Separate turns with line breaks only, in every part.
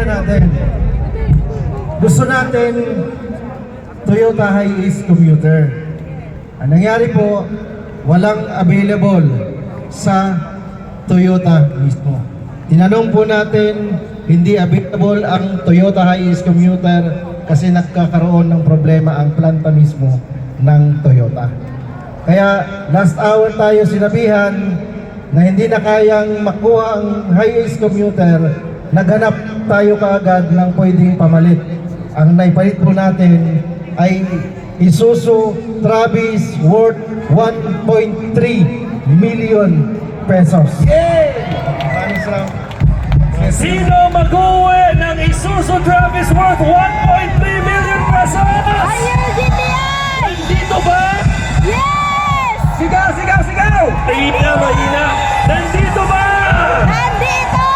natin. Gusto natin Toyota Hiace commuter. Ang nangyari po, walang available sa Toyota mismo. Tinanong po natin, hindi available ang Toyota Hiace commuter kasi nagkakaroon ng problema ang planta mismo ng Toyota. Kaya last hour tayo sinabihan na hindi na kayang makuha ang Hiace commuter, naghanap tayo kaagad ng pwedeng pamalit. Ang naipalit po natin ay Isuzu Travis worth 1.3 million pesos.
Sino mag-uwi ng Isuzu Travis worth 1.3 million pesos?
Ayun, GTI!
Nandito ba?
Yes!
Sigaw, sigaw, sigaw! Mahina, mahina! Nandito ba?
Nandito!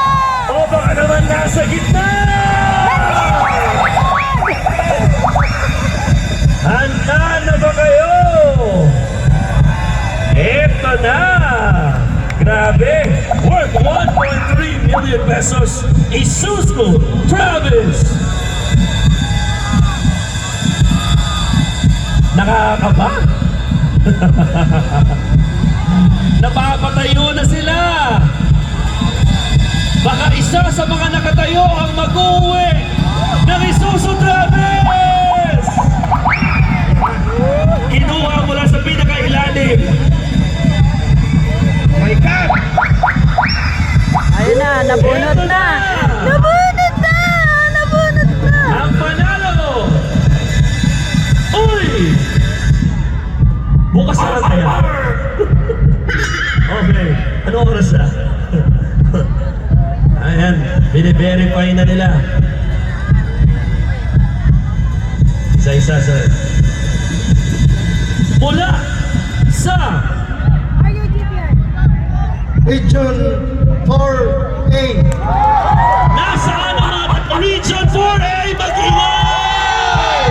O baka naman nasa gitna? Handa na ba kayo? Eto na! Grabe! Worth 1.3 million pesos! Isuzu Travis! Nakakaba? Napapatayo na sila! Baka isa sa mga nakatayo ang mag-uwi ng Isuzu Travis! Kinuha mula sa pinakailalim. My God!
Ayun na, nabunot na! Nabunot na! Nabunot na!
Ang panalo! Uy! Bukas na lang kaya. Okay. Ano oras na? Ayan. Bine-verify na nila. Isa-isa sa... Mula sa
Region 4A.
nasaan ang mga Region 4A mag-ingay!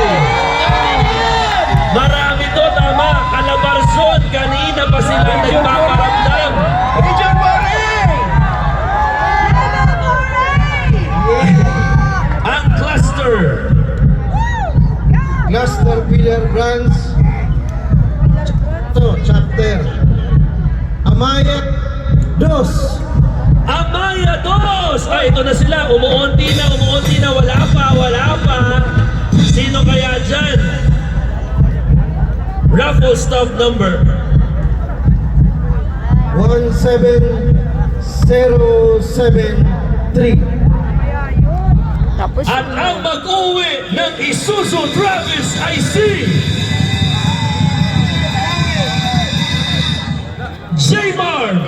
Marami to, tama. Calabarzon, kanina pa sila nagpaparamdam.
Region 4A!
Ang cluster.
Cluster Pillar Branch. Chapter. Amaya Dos.
Amaya Dos! Ay, ito na sila. Umuunti na. Wala pa. Sino kaya dyan? Raffle stop number.
17073.
Tapos
At ang mag-uwi ng Isuzu Travis ay si Jaymar